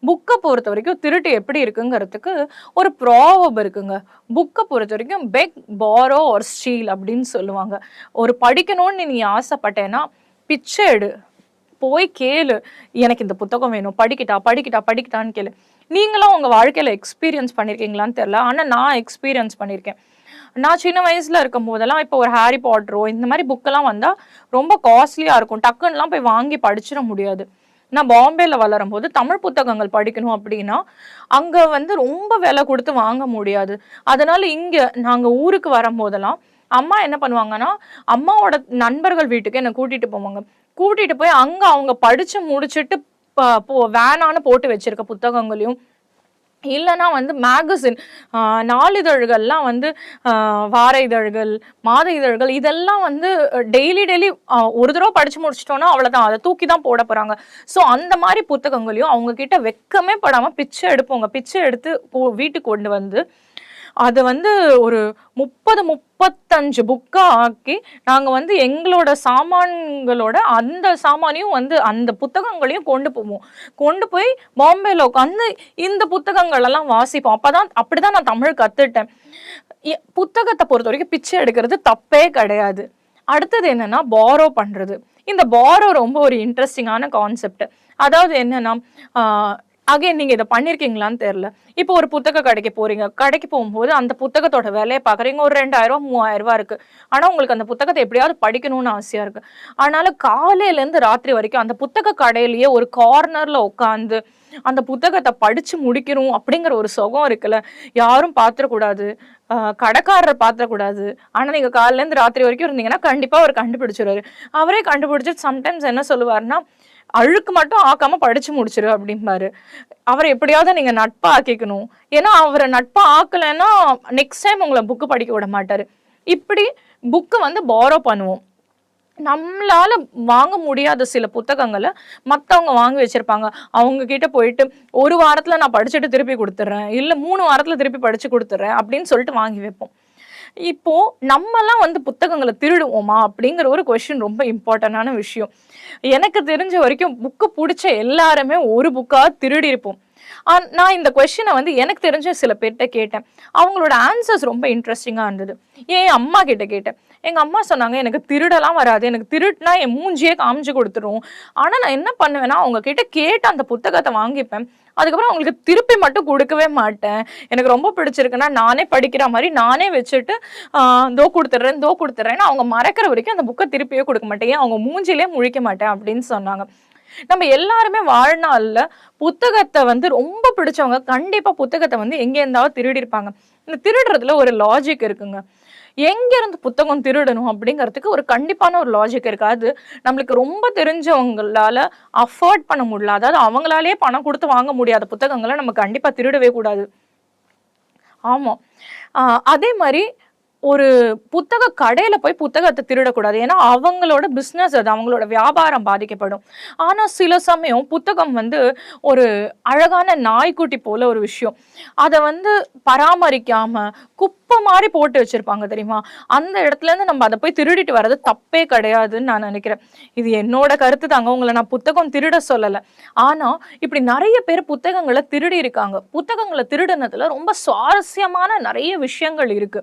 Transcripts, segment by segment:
புக்கை பொறுத்த வரைக்கும் திருட்டு எப்படி இருக்குங்கிறதுக்கு ஒரு ப்ராவர்ப் இருக்குங்க. புக்கை பொறுத்த வரைக்கும் பெக், பாரோ ஆர் ஸ்டீல் அப்படின்னு சொல்லுவாங்க. ஒரு படிக்கணும்னு நீ ஆசைப்பட்டேன்னா பிச்சை எடு, போய் கேளு, எனக்கு இந்த புத்தகம் வேணும், படிக்கிட்டான்னு கேளு. நீங்களும் உங்க வாழ்க்கையில எக்ஸ்பீரியன்ஸ் பண்ணிருக்கீங்களான்னு தெரியல, ஆனா நான் எக்ஸ்பீரியன்ஸ் பண்ணியிருக்கேன். நான் சின்ன வயசுல இருக்கும் போதெல்லாம் இப்போ ஒரு ஹாரி பாட்டரோ இந்த மாதிரி புக்கெல்லாம் வந்தா ரொம்ப காஸ்ட்லியா இருக்கும், டக்குன்னுலாம் போய் வாங்கி படிச்சிட முடியாது. நான் பாம்பேல வளரும் போது தமிழ் புத்தகங்கள் படிக்கணும் அப்படின்னா அங்க வந்து ரொம்ப விலை கொடுத்து வாங்க முடியாது. அதனால இங்க நாங்க ஊருக்கு வரும் போதெல்லாம் அம்மா என்ன பண்ணுவாங்கன்னா, அம்மாவோட நண்பர்கள் வீட்டுக்கு என்னை கூட்டிட்டு போவாங்க. கூட்டிட்டு போய் அங்க அவங்க படிச்சு முடிச்சுட்டு வேணான்னு போட்டு வச்சிருக்க புத்தகங்களையும், இல்லைன்னா வந்து மேகசின், நாளிதழ்கள்லாம் வந்து வார இதழ்கள், மாத இதழ்கள், இதெல்லாம் வந்து டெய்லி டெய்லி ஒரு தடவை படிச்சு முடிச்சிட்டோம்னா அவ்வளோதான், அதை தூக்கி தான் போட போறாங்க. ஸோ அந்த மாதிரி புத்தகங்களையும் அவங்க கிட்ட வெக்கமே படாம பிச்சை எடுப்போங்க. பிச்சை எடுத்து வீட்டுக்கு கொண்டு வந்து அதை வந்து ஒரு 30-35 புக்கா ஆக்கி நாங்கள் வந்து எங்களோட சாமான்களோட அந்த சாமானையும் வந்து அந்த புத்தகங்களையும் கொண்டு போவோம். கொண்டு போய் பாம்பேல உட்காந்து இந்த புத்தகங்கள் எல்லாம் வாசிப்போம். அப்படிதான் நான் தமிழ் கத்துட்டேன். புத்தகத்தை பொறுத்த வரைக்கும் பிச்சை எடுக்கிறது தப்பே கிடையாது. அடுத்தது என்னன்னா பாரோ பண்றது. இந்த பாரோ ரொம்ப ஒரு இன்ட்ரெஸ்டிங்கான கான்செப்ட். அதாவது என்னன்னா, அகைன் நீங்க இதை பண்ணிருக்கீங்களான்னு தெரியல. இப்போ ஒரு புத்தக கடைக்கு போறீங்க, கடைக்கு போகும்போது அந்த புத்தகத்தோட விலையை பாக்குறீங்க, ஒரு 2000-3000 இருக்கு. ஆனா உங்களுக்கு அந்த புத்தகத்தை எப்படியாவது படிக்கணும்னு ஆசையா இருக்கு. அதனால காலையில இருந்து ராத்திரி வரைக்கும் அந்த புத்தக கடையிலேயே ஒரு கார்னர்ல உட்காந்து அந்த புத்தகத்தை படிச்சு முடிக்கணும் அப்படிங்கிற ஒரு சுகம் இருக்குல்ல, யாரும் பாத்திரக்கூடாது, கடைக்காரர் பாத்திரக்கூடாது. ஆனா நீங்க காலையில இருந்து ராத்திரி வரைக்கும் இருந்தீங்கன்னா கண்டிப்பா அவர் கண்டுபிடிச்சிருவாரு. அவரே கண்டுபிடிச்சு சம்டைம்ஸ் என்ன சொல்லுவாருன்னா, அழுக்கு மட்டும் ஆக்காம படிச்சு முடிச்சிரு அப்படிம்பாரு. அவரை எப்படியாவது நீங்க நட்பா ஆக்கிக்கணும். ஏன்னா அவரை நட்பா ஆக்கலைன்னா நெக்ஸ்ட் டைம் உங்களை புக்கு படிக்க விட மாட்டாரு. இப்படி புக்கு வந்து பாரோ பண்ணுவோம். நம்மளால வாங்க முடியாத சில புத்தகங்களை மற்றவங்க வாங்கி வச்சிருப்பாங்க. அவங்க கிட்ட போயிட்டு ஒரு வாரத்துல நான் படிச்சுட்டு திருப்பி கொடுத்துட்றேன், இல்ல 3 வாரத்துல திருப்பி படிச்சு கொடுத்துட்றேன் அப்படின்னு சொல்லிட்டு வாங்கி வைப்போம். இப்போ நம்மலாம் வந்து புத்தகங்களை திருடுவோமா அப்படிங்கிற ஒரு கொஸ்டின் ரொம்ப இம்பார்ட்டன்டான விஷயம். எனக்கு தெரிஞ்ச வரைக்கும் புக்கு பிடிச்ச எல்லாருமே ஒரு புக்கா திருடி இருப்போம். நான் இந்த கொஸ்டினை வந்து எனக்கு தெரிஞ்ச சில பேர்கிட்ட கேட்டேன். அவங்களோட ஆன்சர்ஸ் ரொம்ப இன்ட்ரெஸ்டிங்காக இருந்தது. என் அம்மா கிட்ட கேட்டேன். எங்கள் அம்மா சொன்னாங்க, எனக்கு திருடலாம் வராது, எனக்கு திருட்டுனா என் மூஞ்சியே காமிச்சு கொடுத்துரும். ஆனால் நான் என்ன பண்ணுவேன்னா அவங்க கிட்ட கேட்டு அந்த புத்தகத்தை வாங்கிப்பேன். அதுக்கப்புறம் அவங்களுக்கு திருப்பி மட்டும் கொடுக்கவே மாட்டேன். எனக்கு ரொம்ப பிடிச்சிருக்குன்னா நானே படிக்கிற மாதிரி நானே வச்சுட்டு தோ கொடுத்துட்றேன்னு அவங்க மறக்கிற வரைக்கும் அந்த புக்கை திருப்பியே கொடுக்க மாட்டேன். ஏன் அவங்க மூஞ்சிலே முழிக்க மாட்டேன் அப்படின்னு சொன்னாங்க. நம்ம எல்லாருமே வாழ்நாள்ல புத்தகத்தை வந்து ரொம்ப பிடிச்சவங்க கண்டிப்பா புத்தகத்தை வந்து எங்க இருந்தாலும் திருடி இருப்பாங்க. இந்த திருடுறதுல ஒரு லாஜிக் இருக்குங்க. எங்க இருந்து புத்தகம் திருடணும் அப்படிங்கிறதுக்கு ஒரு கண்டிப்பான ஒரு லாஜிக் இருக்கு. அது நம்மளுக்கு ரொம்ப தெரிஞ்சவங்களால அஃபோர்ட் பண்ண முடியல, அதாவது அவங்களாலேயே பணம் கொடுத்து வாங்க முடியாத புத்தகங்களை நம்ம கண்டிப்பா திருடவே கூடாது. ஆமா. அதே மாதிரி ஒரு புத்தக கடையில போய் புத்தகத்தை திருடக்கூடாது. ஏன்னா அவங்களோட பிஸ்னஸ், அது அவங்களோட வியாபாரம் பாதிக்கப்படும். ஆனா சில சமயம் புத்தகம் வந்து ஒரு அழகான நாய்க்குட்டி போல ஒரு விஷயம். அதை வந்து பராமரிக்காம குப்பை மாதிரி போட்டு வச்சிருப்பாங்க தெரியுமா, அந்த இடத்துல இருந்து நம்ம அதை போய் திருடிட்டு வர்றது தப்பே கிடையாதுன்னு நான் நினைக்கிறேன். இது என்னோட கருத்து தாங்க, உங்களை நான் புத்தகம் திருட சொல்லலை. ஆனா இப்படி நிறைய பேர் புத்தகங்களை திருடி இருக்காங்க. புத்தகங்களை திருடுனதுல ரொம்ப சுவாரஸ்யமான நிறைய விஷயங்கள் இருக்கு.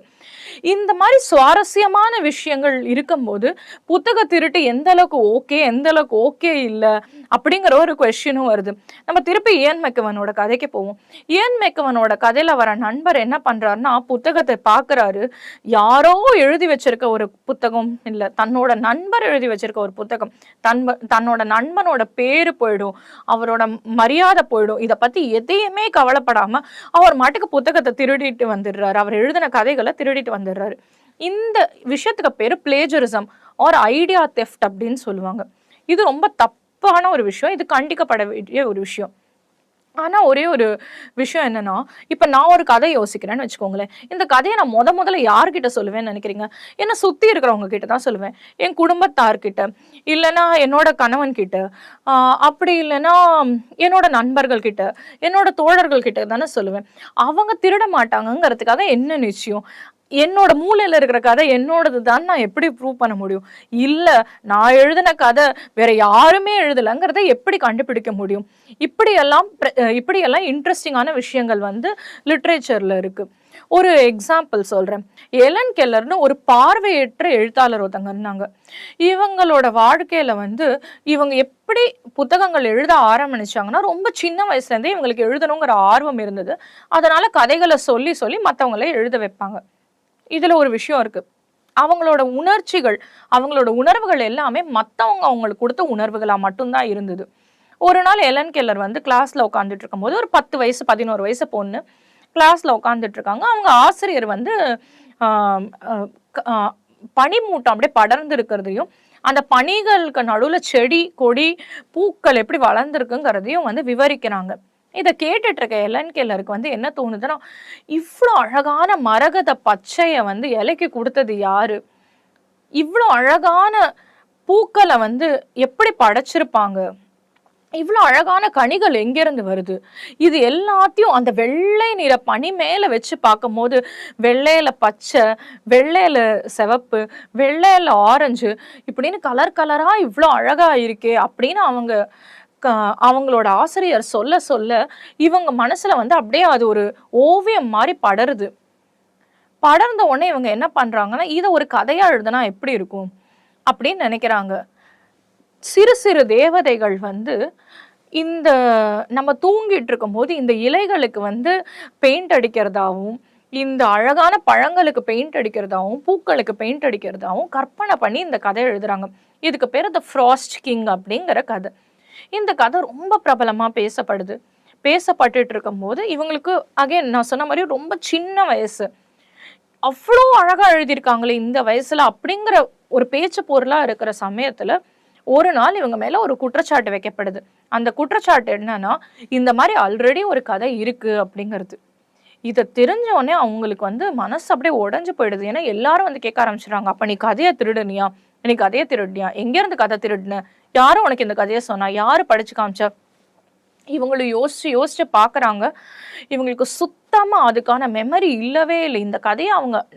இந்த மாதிரி சுவாரஸ்யமான விஷயங்கள் இருக்கும்போது புத்தக திருட்டு எந்த அளவுக்கு ஓகே, எந்த அளவுக்கு ஓகே இல்லை அப்படிங்கிற ஒரு கொஸ்டினும் வருது. நம்ம திருப்பி இயன் மெக்கவனோட கதைக்கு போவோம். இயன் மெக்கவனோட கதையில வர நண்பர் என்ன பண்றாருன்னா, புத்தகத்தை பாக்குறாரு. யாரோ எழுதி வச்சிருக்க ஒரு புத்தகம் இல்லை, தன்னோட நண்பர் எழுதி வச்சிருக்க ஒரு புத்தகம். தன்னோட நண்பனோட பேரு போயிடும், அவரோட மரியாதை போயிடும். இதை பத்தி எதையுமே கவலைப்படாம அவர் மாட்டுக்கு புத்தகத்தை திருடிட்டு வந்துடுறாரு. அவர் எழுதின கதைகளை திருடிட்டு வந்துடுறாரு. இந்த விஷயத்துக்கு பேரு பிளேஜரிசம் ஆர் ஐடியா தெஃப்ட் அப்படின்னு சொல்லுவாங்க. இது ரொம்ப தப்பான ஒரு விஷயம், இது கண்டிக்கப்பட வேண்டிய ஒரு விஷயம். ஆனா ஒரே ஒரு விஷயம் என்னன்னா, இப்ப நான் ஒரு கதை யோசிக்கிறேன்னு வச்சுக்கோங்களேன். இந்த கதையை நான் முதல்ல யார்கிட்ட சொல்லுவேன்னு நினைக்கிறீங்க? என்னை சுத்தி இருக்கிறவங்க கிட்ட தான் சொல்லுவேன். என் குடும்பத்தார்கிட்ட, இல்லைன்னா என்னோட கணவன் கிட்ட, அப்படி இல்லைன்னா என்னோட நண்பர்கள் கிட்ட, என்னோட தோழர்கள் கிட்ட தானே சொல்லுவேன். அவங்க திருட மாட்டாங்கங்கிறதுக்காக என்ன நிச்சயம்? என்னோட மூளையில இருக்கிற கதை என்னோடது தான் நான் எப்படி ப்ரூவ் பண்ண முடியும்? இல்ல நான் எழுதின கதை வேற யாருமே எழுதலங்கிறத எப்படி கண்டுபிடிக்க முடியும்? இப்படியெல்லாம் இன்ட்ரெஸ்டிங்கான விஷயங்கள் வந்து லிட்ரேச்சர்ல இருக்கு. ஒரு எக்ஸாம்பிள் சொல்றேன். எலன் கெல்லர்னு ஒரு பார்வையற்ற எழுத்தாளர் ஒருத்தங்க இருந்தாங்க. இவங்களோட வாழ்க்கையில வந்து இவங்க எப்படி புத்தகங்கள் எழுத ஆரம்பிச்சாங்கன்னா, ரொம்ப சின்ன வயசுல இருந்தே இவங்களுக்கு எழுதணுங்கிற ஆர்வம் இருந்தது. அதனால கதைகளை சொல்லி சொல்லி மத்தவங்கள எழுத வைப்பாங்க. இதுல ஒரு விஷயம் இருக்கு. அவங்களோட உணர்ச்சிகள், அவங்களோட உணர்வுகள் எல்லாமே மத்தவங்க அவங்களுக்கு கொடுத்த உணர்வுகளா மட்டும்தான் இருந்தது. ஒரு நாள் எலன் கெல்லர் வந்து கிளாஸ்ல உட்காந்துட்டு இருக்கும்போது, ஒரு 10 வயசு 11 வயசு பொண்ணு கிளாஸ்ல உட்காந்துட்டு இருக்காங்க. அவங்க ஆசிரியர் வந்து ஆஹ் அஹ் ஆஹ் பனிமூட்டம் அப்படியே படர்ந்து இருக்கிறதையும், அந்த பனிகளுக்கு நடுவுல செடி கொடி பூக்கள் எப்படி வளர்ந்துருக்குங்கிறதையும் வந்து விவரிக்கிறாங்க. இதை கேட்டுட்டு இருக்க எலன் கெல்லருக்கு வந்து என்ன தோணுதுன்னா, இவ்வளோ அழகான மரகத பச்சைய வந்து இலைக்கு கொடுத்தது யாரு? இவ்வளோ அழகான பூக்களை வந்து எப்படி படைச்சிருப்பாங்க? இவ்வளோ அழகான கனிகள் எங்கிருந்து வருது? இது எல்லாத்தையும் அந்த வெள்ளை நிற பனி மேல வச்சு பார்க்கும்போது, வெள்ளையில பச்சை, வெள்ளையில சிவப்பு, வெள்ளையில ஆரஞ்சு இப்படின்னு கலர் கலரா இவ்வளோ அழகா இருக்கே அப்படின்னு அவங்களோட ஆசிரியர் சொல்ல சொல்ல இவங்க மனசுல வந்து அப்படியே அது ஒரு ஓவியம் மாதிரி படருது. படர்ந்த உடனே இவங்க என்ன பண்றாங்கன்னா, இதை ஒரு கதையா எழுதுனா எப்படி இருக்கும் அப்படின்னு நினைக்கிறாங்க. சிறு சிறு தேவதைகள் வந்து இந்த நம்ம தூங்கிட்டு இருக்கும்போது இந்த இலைகளுக்கு வந்து பெயிண்ட் அடிக்கிறதாவும், இந்த அழகான பழங்களுக்கு பெயிண்ட் அடிக்கிறதாவும், பூக்களுக்கு பெயிண்ட் அடிக்கிறதாவும் கற்பனை பண்ணி இந்த கதை எழுதுறாங்க. இதுக்கு பேர் த ஃப்ராஸ்ட் கிங் அப்படிங்கிற கதை. இந்த கதை ரொம்ப பிரபலமா பேசப்படுது. பேசப்பட்டுட்டு இருக்கும்போது இவங்களுக்கு அகைன் நான் சொன்ன மாதிரி ரொம்ப சின்ன வயசு. அவ்வளோ அழகா எழுதியிருக்காங்களே இந்த வயசுல அப்படிங்கிற ஒரு பேச்சு பொருளா இருக்கிற சமயத்துல ஒரு நாள் இவங்க மேல ஒரு குற்றச்சாட்டு வைக்கப்படுது. அந்த குற்றச்சாட்டு என்னன்னா, இந்த மாதிரி ஆல்ரெடி ஒரு கதை இருக்கு அப்படிங்கிறது. இதை தெரிஞ்ச உடனே அவங்களுக்கு வந்து மனசு அப்படியே உடஞ்சு போயிடுது. ஏன்னா எல்லாரும் வந்து கேட்க ஆரம்பிச்சிடுறாங்க, அப்ப நீ கதையை திருடுனியா? நீ கதையை திருடுனியா? எங்க இருந்து கதை திருடுன? யாரும் உனக்கு இந்த கதையை சொன்னா? யாரு படிச்சு காமிச்சா? இவங்களும் யோசிச்சு யோசிச்சு பாக்குறாங்க. இவங்களுக்கு சுத்தமா அதுக்கான மெமரி இல்லவே இல்லை. இந்த கதையை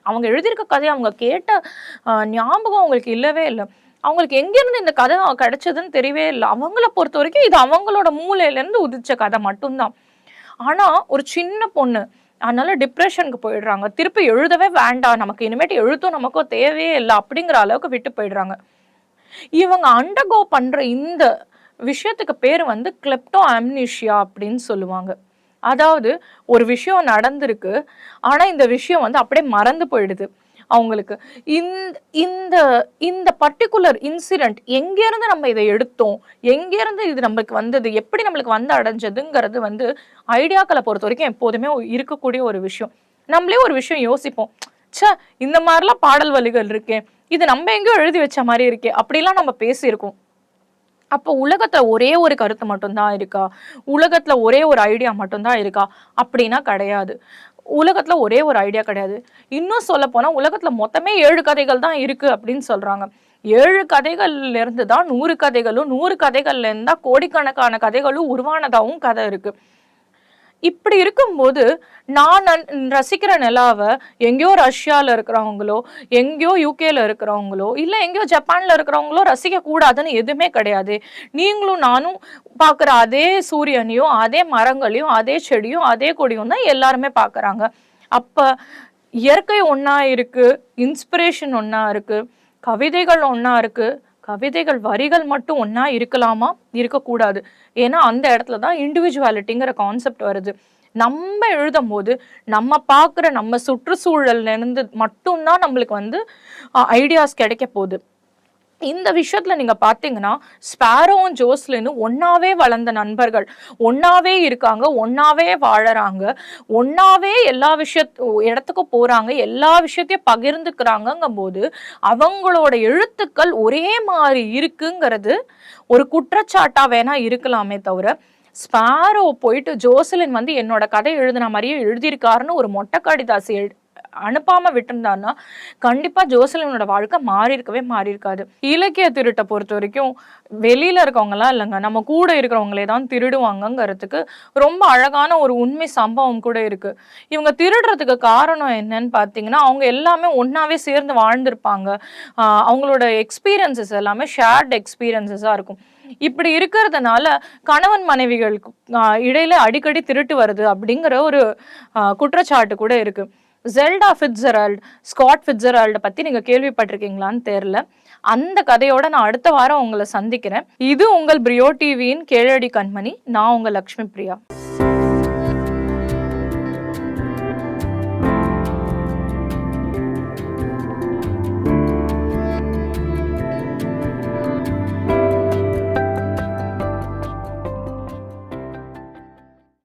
அவங்க எழுதியிருக்க கதையை அவங்க கேட்ட ஞாபகம் அவங்களுக்கு இல்லவே இல்லை. அவங்களுக்கு எங்கிருந்து இந்த கதை கிடைச்சதுன்னு தெரியவே இல்லை. அவங்கள பொறுத்த வரைக்கும் இது அவங்களோட மூளையில இருந்து உதிச்ச கதை மட்டும்தான். ஆனா ஒரு சின்ன பொண்ணு அதனால டிப்ரெஷனுக்கு போயிடுறாங்க. திருப்பி எழுதவே வேண்டாம், நமக்கு இனிமேட்டு எழுத்தும் நமக்கும் தேவையே இல்லை அப்படிங்கிற அளவுக்கு விட்டு போயிடுறாங்க. இவங்க அண்டர்கோ பண்ற இந்த விஷயத்துக்கு பேர் வந்து கிளெப்டோ அம்னீஷியா அப்படின்னு சொல்லுவாங்க. அதாவது ஒரு விஷயம் நடந்திருக்கு, ஆனா இந்த விஷயம் வந்து அப்படியே மறந்து போயிடுது அவங்களுக்கு. இந்த இந்த பர்டிகுலர் இன்சிடென்ட் எங்கேருந்து நம்ம இதை எடுத்தோம், எங்கேருந்து இது நம்மளுக்கு வந்தது, எப்படி நம்மளுக்கு வந்து அடைஞ்சதுங்கிறது வந்து ஐடியாக்களை பொறுத்த வரைக்கும் எப்போதுமே இருக்கக்கூடிய ஒரு விஷயம். நம்மளே ஒரு விஷயம் யோசிப்போம், சே இந்த மாதிரிலாம் பாடல் வரிகள் இருக்கே, இது நம்ம எங்கேயோ எழுதி வச்ச மாதிரி இருக்கே அப்படிலாம் நம்ம பேசியிருக்கோம். அப்போ உலகத்துல ஒரே ஒரு கருத்து மட்டும்தான் இருக்கா? உலகத்துல ஒரே ஒரு ஐடியா மட்டும்தான் இருக்கா? அப்படின்னா கிடையாது. உலகத்துல ஒரே ஒரு ஐடியா கிடையாது. இன்னும் சொல்ல போனா உலகத்துல மொத்தமே 7 கதைகள் தான் இருக்கு அப்படின்னு சொல்றாங்க. 7 கதைகள்ல இருந்து தான் 100 கதைகளும், 100 கதைகள்ல இருந்தா கோடிக்கணக்கான கதைகளும் உருவானதாகவும் கதை இருக்கு. இப்படி இருக்கும்போது நான் ரசிக்கிற நிலாவை எங்கேயோ ரஷ்யால இருக்கிறவங்களோ, எங்கேயோ யூகேல இருக்கிறவங்களோ, இல்ல எங்கேயோ ஜப்பான்ல இருக்கிறவங்களோ ரசிக்க கூடாதுன்னு எதுவுமே கிடையாது. நீங்களும் நானும் பாக்குற அதே சூரியனையும், அதே மரங்களையும், அதே செடியும், அதே கொடியும் தான் எல்லாருமே பாக்குறாங்க. அப்ப இயற்கை ஒன்னா இருக்கு, இன்ஸ்பிரேஷன் ஒன்னா இருக்கு, கவிதைகள் ஒன்னா இருக்கு. கவிதைகள் வரிகள் மட்டும் ஒன்னா இருக்கலாமா? இருக்கக்கூடாது. ஏன்னா அந்த இடத்துல தான் இண்டிவிஜுவாலிட்டிங்கிற கான்செப்ட் வருது. நம்ம எழுதும் போது நம்ம பார்க்குற நம்ம சுற்றுச்சூழல்ல இருந்து மட்டும்தான் நம்மளுக்கு வந்து ஐடியாஸ் கிடைக்க போகுது. இந்த விஷயத்துல நீங்க பாத்தீங்கன்னா ஸ்பாரோவும் ஜோஸ்லினும் ஒன்னாவே வளர்ந்த நண்பர்கள், ஒன்னாவே இருக்காங்க, ஒன்னாவே வாழறாங்க, ஒன்னாவே எல்லா இடத்துக்கும் போறாங்க, எல்லா விஷயத்தையும் பகிர்ந்துக்கிறாங்கங்கும் போது அவங்களோட எழுத்துக்கள் ஒரே மாதிரி இருக்குங்கிறது ஒரு குற்றச்சாட்டா வேணா இருக்கலாமே தவிர, ஸ்பாரோ போயிட்டு ஜோஸ்லின் வந்து என்னோட கதை எழுதின மாதிரியே எழுதியிருக்காருன்னு ஒரு மொட்டை கடிதாசி அனுப்பாம விட்டுருந்தான்னா கண்டிப்பா ஜோசலினோட வாழ்க்கை மாறி இருக்காது. இலக்கிய திருட்டை பொறுத்த வரைக்கும் வெளியில இருக்கவங்கலாம் இல்லைங்க, நம்ம கூட இருக்கிறவங்களே தான் திருடுவாங்கங்கிறதுக்கு ரொம்ப அழகான ஒரு உண்மை சம்பவம் கூட இருக்கு. இவங்க திருடுறதுக்கு காரணம் என்னன்னு பார்த்தீங்கன்னா, அவங்க எல்லாமே ஒன்னாவே சேர்ந்து வாழ்ந்திருப்பாங்க. அவங்களோட எக்ஸ்பீரியன்சஸ் எல்லாமே ஷேர்ட் எக்ஸ்பீரியன்சஸா இருக்கும். இப்படி இருக்கிறதுனால கணவன் மனைவிகளுக்கு இடையில அடிக்கடி திருட்டு வருது அப்படிங்கிற ஒரு குற்றச்சாட்டு கூட இருக்கு. ஜெல்டா ஃபிட்ஸெரால்ட், ஸ்காட் ஃபிட்ஸெரால்ட பத்தி நீங்க கேள்விப்பட்டிருக்கீங்களான்னு தெரியல. அந்த கதையோட நான் அடுத்த வாரம் உங்களை சந்திக்கிறேன். இது உங்கள் பிரியோ டிவியின் கேளடி கண்மணி. நான் உங்க லக்ஷ்மி பிரியா.